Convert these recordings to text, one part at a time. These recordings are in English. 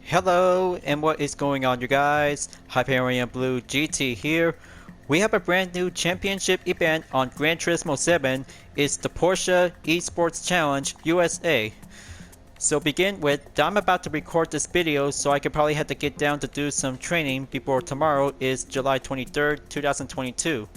Hello, and what is going on, you guys? Hyperion-Blue-GT here. We have a brand new championship event on Gran Turismo 7. It's the Porsche ESports Challenge USA. So begin with, I'm about to record this video, so I could probably have to get down to do some training before tomorrow is July 23rd, 2022.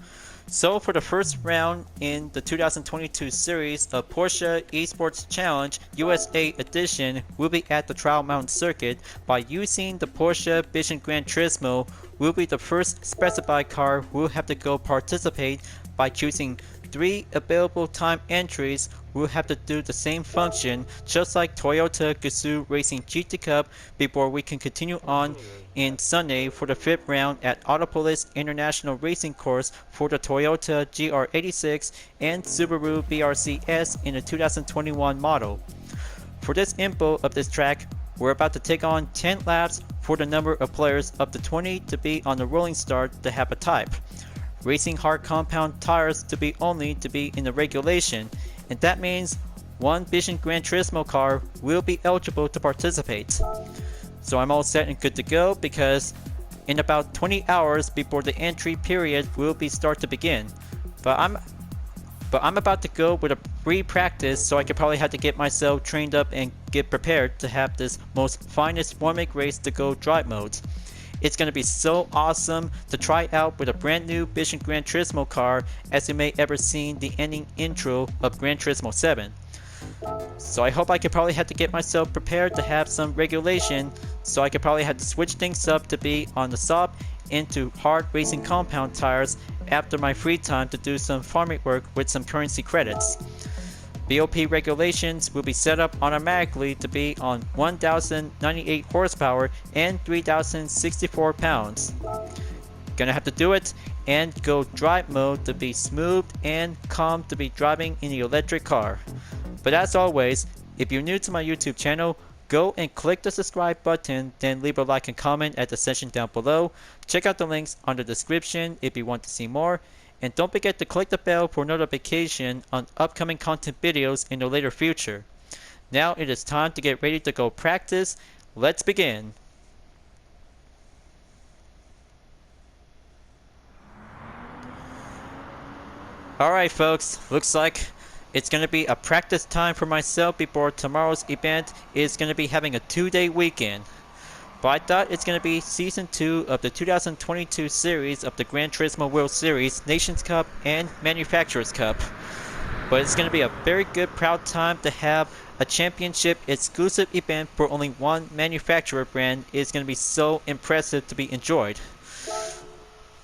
So for the first round in the 2022 series of Porsche ESports Challenge USA Edition, we'll be at the Trial Mountain Circuit. By using the Porsche Vision Gran Turismo, we'll be the first specified car we'll have to go participate. By choosing 3 available time entries, we'll have to do the same function just like Toyota Gazoo Racing GT Cup before we can continue on in Sunday for the 5th round at Autopolis International Racing Course for the Toyota GR86 and Subaru BRZ-S in the 2021 model. For this info of this track, we're about to take on 10 laps for the number of players up to 20 to be on the rolling start to have a type. Racing hard compound tires to be in the regulation, and that means one Vision Gran Turismo car will be eligible to participate. So I'm all set and good to go because in about 20 hours before the entry period will start to begin. But I'm about to go with a free practice, so I could probably have to get myself trained up and get prepared to have this most finest formic race to go drive modes. It's going to be so awesome to try out with a brand new Vision Gran Turismo car, as you may ever seen the ending intro of Gran Turismo 7. So I hope I could probably have to get myself prepared to have some regulation, so I could probably have to switch things up to be on the soft into hard racing compound tires after my free time to do some farming work with some currency credits. BOP regulations will be set up automatically to be on 1098 horsepower and 3064 pounds. Gonna have to do it and go drive mode to be smooth and calm to be driving in the electric car. But as always, if you're new to my YouTube channel, go and click the subscribe button, then leave a like and comment at the section down below. Check out the links on the description if you want to see more. And don't forget to click the bell for notification on upcoming content videos in the later future. Now it is time to get ready to go practice. Let's begin. Alright folks, looks like it's going to be a practice time for myself before tomorrow's event is going to be having a 2-day weekend. But I thought it's going to be Season 2 of the 2022 series of the Gran Turismo World Series, Nations Cup, and Manufacturers Cup. But it's going to be a very good proud time to have a championship exclusive event for only one manufacturer brand. It's going to be so impressive to be enjoyed.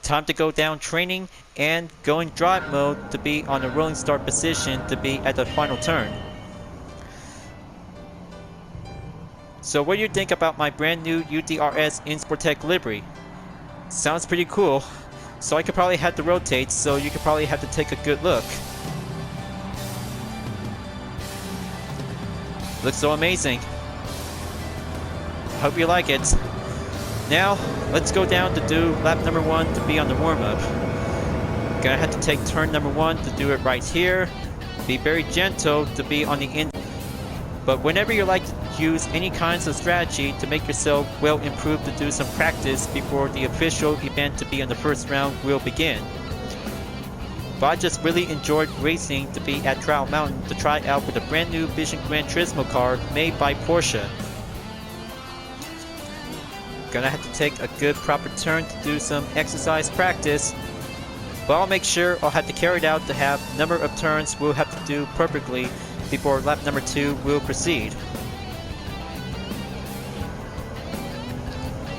Time to go down training and go in drive mode to be on the rolling start position to be at the final turn. So what do you think about my brand new UDRS Insportec livery? Sounds pretty cool. So I could probably have to rotate, so you could probably have to take a good look. Looks so amazing. Hope you like it. Now, let's go down to do lap number 1 to be on the warm-up. Gonna have to take turn number 1 to do it right here. Be very gentle to be on the end. But whenever you like to use any kinds of strategy to make yourself well improved to do some practice before the official event to be in the first round will begin. But I just really enjoyed racing to be at Trial Mountain to try out with a brand new Vision Gran Turismo car made by Porsche. Gonna have to take a good proper turn to do some exercise practice. But I'll make sure I'll have to carry it out to have number of turns we'll have to do perfectly before lap number 2 will proceed.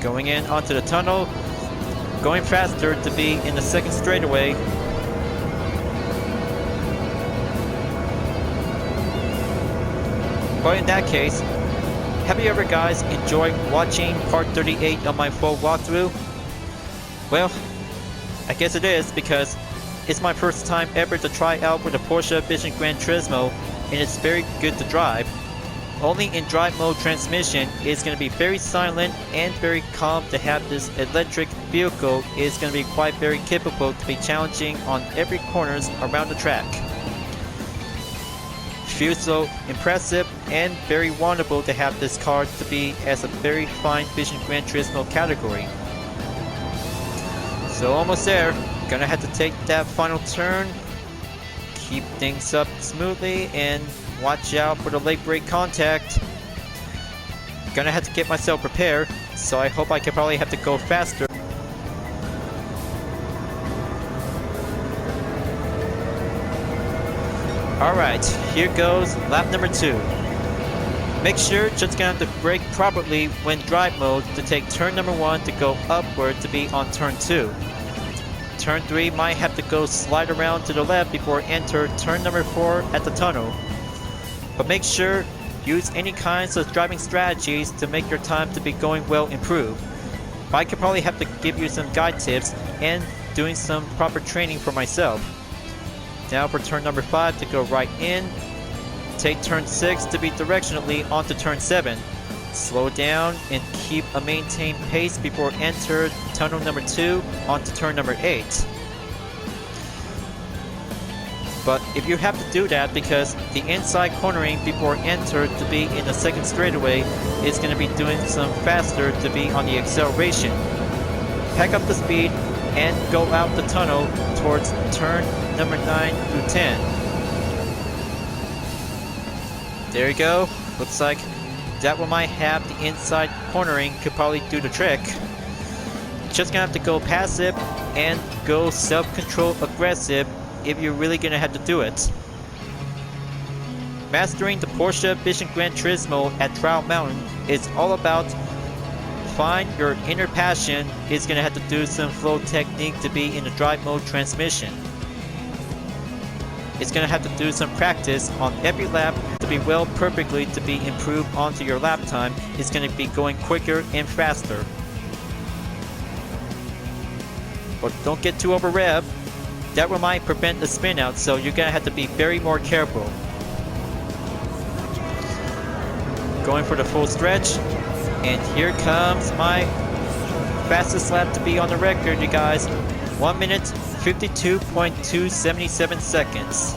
Going in onto the tunnel, going faster to be in the second straightaway. But in that case, have you ever guys enjoyed watching part 38 of my full walkthrough? Well, I guess it is because it's my first time ever to try out with a Porsche Vision Gran Turismo, and it's very good to drive. Only in drive mode transmission is going to be very silent and very calm to have this electric vehicle is going to be quite very capable to be challenging on every corners around the track. feels so impressive and very wonderful to have this car to be as a very fine Vision Gran Turismo category. So almost there, gonna have to take that final turn, keep things up smoothly and watch out for the late brake contact. Gonna have to get myself prepared, so I hope I can probably have to go faster. Alright, here goes lap number 2. Make sure just gonna have to brake properly when drive mode to take turn number 1 to go upward to be on turn 2. Turn 3 might have to go slide around to the left before enter turn number 4 at the tunnel. But make sure use any kinds of driving strategies to make your time to be going well improved. I could probably have to give you some guide tips and doing some proper training for myself. Now for turn number 5 to go right in. Take turn 6 to be directionally onto turn 7. Slow down and keep a maintained pace before enter tunnel number 2 onto turn number 8. But if you have to do that because the inside cornering before enter to be in the second straightaway is going to be doing some faster to be on the acceleration. Pack up the speed and go out the tunnel towards turn number 9 through 10. There you go. Looks like that one might have the inside cornering could probably do the trick. Just gonna have to go passive and go self-control aggressive if you're really gonna have to do it. Mastering the Porsche Vision Gran Turismo at Trial Mountain is all about find your inner passion. Is gonna have to do some flow technique to be in the drive mode transmission. It's gonna have to do some practice on every lap to be well perfectly to be improved onto your lap time. It's gonna be going quicker and faster. But don't get too over rev. That will might prevent the spin out, so you're gonna have to be very more careful. Going for the full stretch, and here comes my fastest lap to be on the record, you guys. 1 minute 52.277 seconds.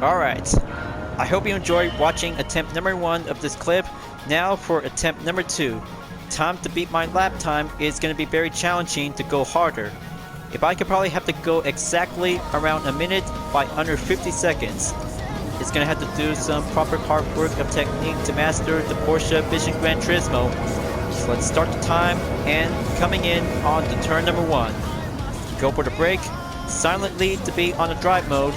Alright, I hope you enjoyed watching attempt number 1 of this clip. Now for attempt number 2. Time to beat my lap time is going to be very challenging to go harder. If I could probably have to go exactly around a minute by under 50 seconds. It's going to have to do some proper hard work of technique to master the Porsche Vision Gran Turismo. So let's start the time and coming in on to turn number 1. Go for the brake, silently to be on the drive mode.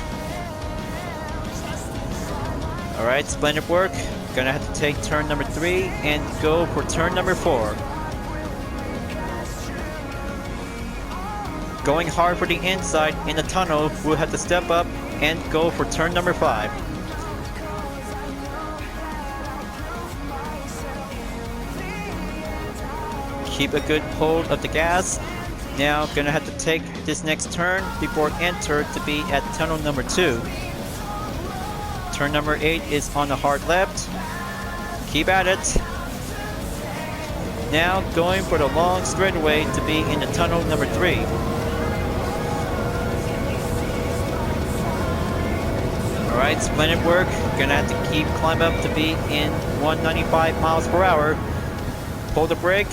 Alright, splendid work. Gonna have to take turn number 3 and go for turn number 4. Going hard for the inside in the tunnel, we'll have to step up and go for turn number 5. Keep a good hold of the gas. Now gonna have to take this next turn before enter to be at tunnel number 2. Turn number 8 is on the hard left. Keep at it. Now going for the long straightaway to be in the tunnel number 3. Alright, splendid work. Gonna have to keep climb up to be in 195 miles per hour. Pull the brake.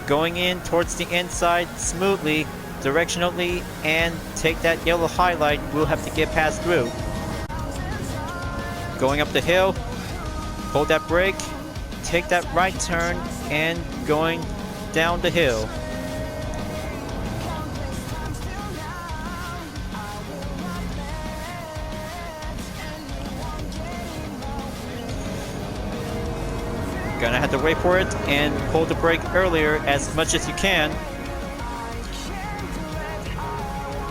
Going in towards the inside smoothly, directionally, and take that yellow highlight. We'll have to get past through. Going up the hill, hold that brake, take that right turn, and going down the hill. Gonna have to wait for it and pull the brake earlier as much as you can.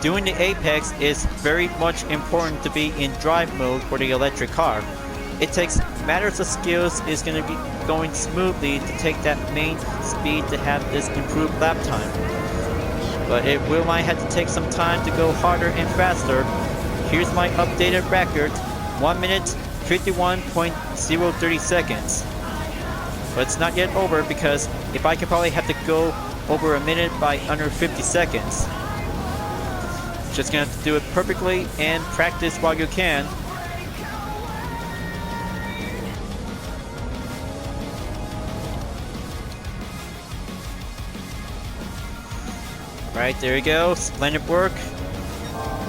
Doing the apex is very much important to be in drive mode for the electric car. It takes matters of skills is going to be going smoothly to take that main speed to have this improved lap time. But it will might have to take some time to go harder and faster. Here's my updated record, 1 minute 51.030 seconds. But it's not yet over because if I could probably have to go over a minute by under 50 seconds. Just gonna have to do it perfectly and practice while you can. Right, there you go. Splendid work.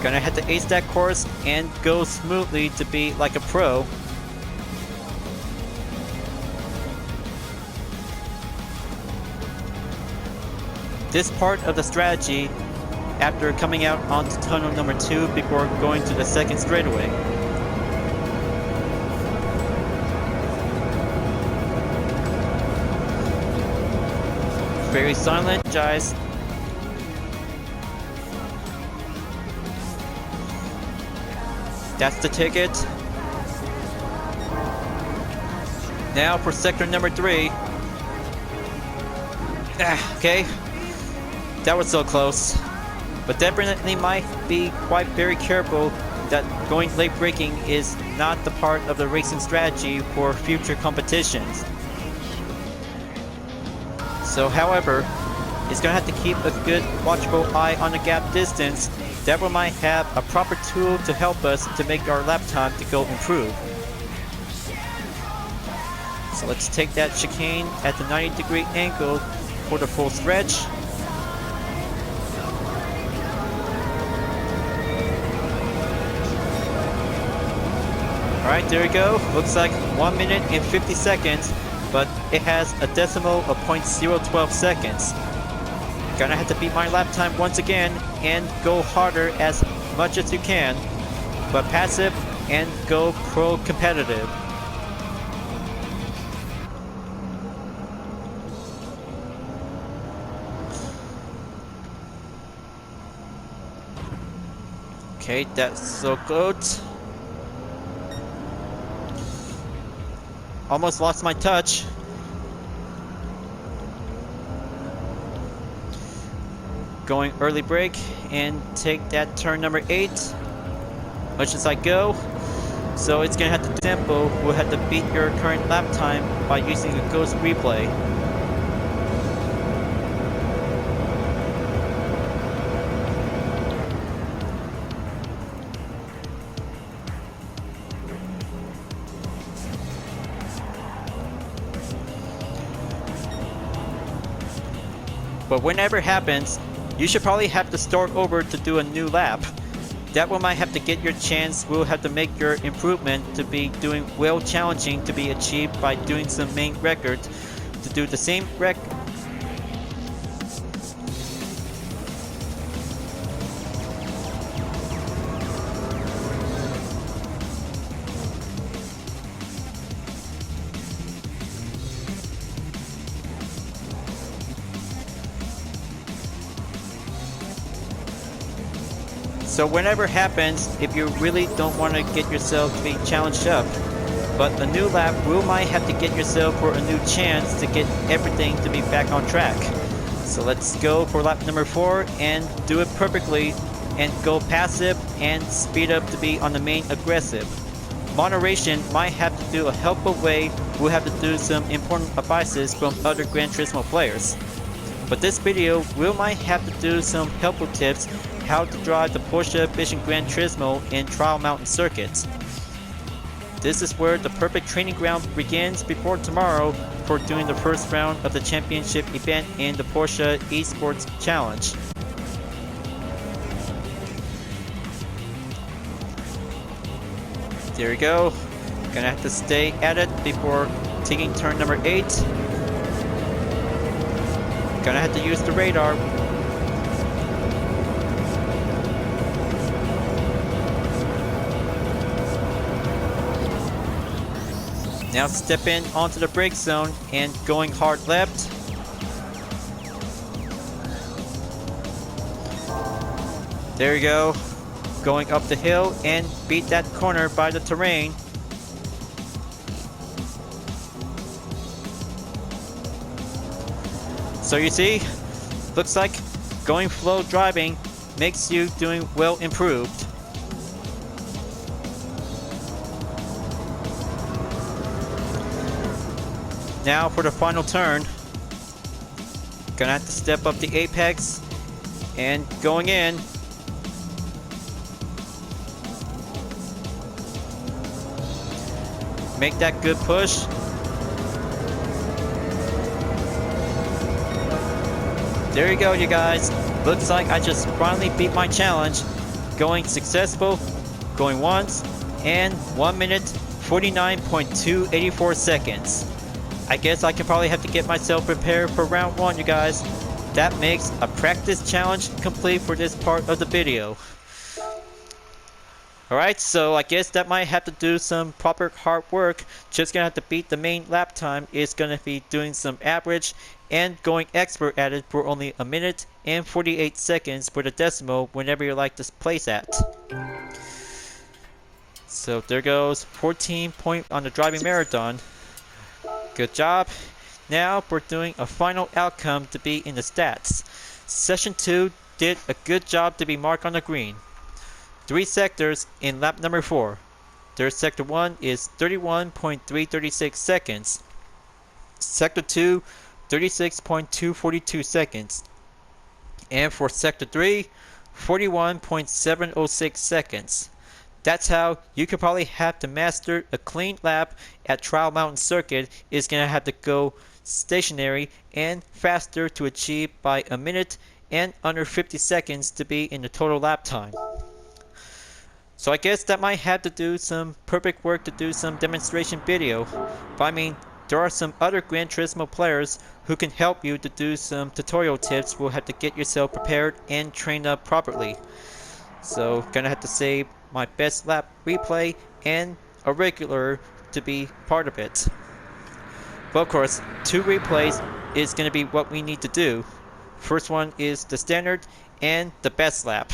Gonna have to ace that course and go smoothly to be like a pro. This part of the strategy after coming out onto tunnel number 2 before going to the second straightaway. Very silent, guys. That's the ticket. Now for sector number 3. Okay. That was so close. But definitely might be quite very careful that going late braking is not the part of the racing strategy for future competitions. So however, it's gonna have to keep a good watchful eye on the gap distance. That we might have a proper tool to help us to make our lap time to go improve. So let's take that chicane at the 90-degree angle for the full stretch. Alright, there we go. Looks like 1 minute and 50 seconds, but it has a decimal of 0.012 seconds. Gonna have to beat my lap time once again and go harder as much as you can, but passive and go pro competitive. Okay, that's so good. Almost lost my touch. Going early brake and take that turn number 8. Much as I go. So it's gonna have to tempo. We'll have to beat your current lap time by using a ghost replay. But whenever it happens, you should probably have to start over to do a new lap. That one might have to get your chance. We'll have to make your improvement to be doing well challenging to be achieved by doing some main record. To do the same rec. So whenever it happens, if you really don't want to get yourself to be challenged up, but a new lap will might have to get yourself for a new chance to get everything to be back on track. So let's go for lap number 4 and do it perfectly and go passive and speed up to be on the main aggressive. Moderation might have to do a helpful way. We'll have to do some important advices from other Gran Turismo players. But this video will might have to do some helpful tips how to drive the Porsche Vision Gran Turismo in trial mountain circuits. This is where the perfect training ground begins before tomorrow for doing the first round of the championship event in the Porsche ESports Challenge. There we go. Gonna have to stay at it before taking turn number 8. Gonna have to use the radar. Now step in onto the brake zone and going hard left. There you go. Going up the hill and beat that corner by the terrain. So you see, looks like going flow driving makes you doing well improved. Now for the final turn, gonna have to step up the apex and going in. Make that good push. There you go, you guys. Looks like I just finally beat my challenge. Going successful, going once, and 1 minute 49.284 seconds. I guess I can probably have to get myself prepared for round 1, you guys. That makes a practice challenge complete for this part of the video. Alright, so I guess that might have to do some proper hard work. Just gonna have to beat the main lap time. It's gonna be doing some average and going expert at it for only 1 minute and 48 seconds for the decimal whenever you like to place at. So there goes 14 point on the driving marathon. Good job. Now we're doing a final outcome to be in the stats. Session 2 did a good job to be marked on the green. 3 sectors in lap number 4. Their sector 1 is 31.336 seconds. Sector 2, 36.242 seconds. And for sector 3, 41.706 seconds. That's how you could probably have to master a clean lap at Trial Mountain Circuit. Is going to have to go stationary and faster to achieve by 1 minute and under 50 seconds to be in the total lap time. So I guess that might have to do some perfect work to do some demonstration video. But I mean, there are some other Gran Turismo players who can help you to do some tutorial tips. We'll have to get yourself prepared and trained up properly. So gonna have to save my best lap replay and a regular to be part of it. But of course, 2 replays is gonna be what we need to do. First one is the standard and the best lap.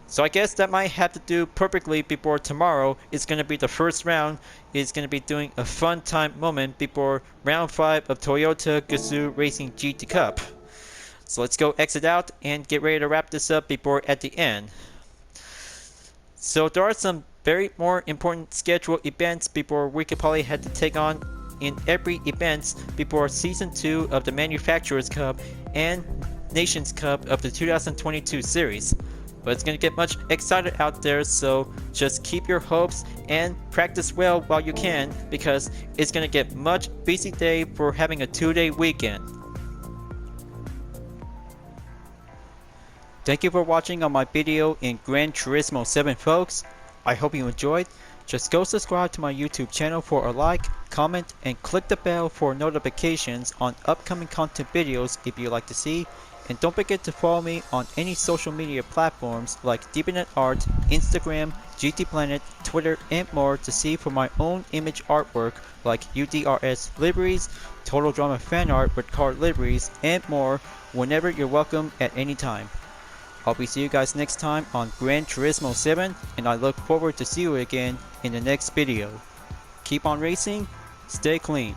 So I guess that might have to do perfectly before tomorrow. It's going to be the first round. It's going to be doing a fun time moment before round 5 of Toyota Gazoo Racing GT Cup. So let's go exit out and get ready to wrap this up before at the end. So there are some very more important scheduled events before we could probably have to take on in every event before season 2 of the Manufacturers Cup and Nations Cup of the 2022 series. But it's going to get much excited out there, so just keep your hopes and practice well while you can, because it's going to get much busy day for having a 2-day weekend. Thank you for watching on my video in Gran Turismo 7, folks. I hope you enjoyed. Just go subscribe to my YouTube channel for a like, comment, and click the bell for notifications on upcoming content videos if you'd like to see. And don't forget to follow me on any social media platforms like DeepNet Art, Instagram, GT Planet, Twitter, and more to see for my own image artwork like UDRS liveries, Total Drama fan art with card liveries, and more whenever you're welcome at any time. I'll be seeing you guys next time on Gran Turismo 7, and I look forward to see you again in the next video. Keep on racing, stay clean.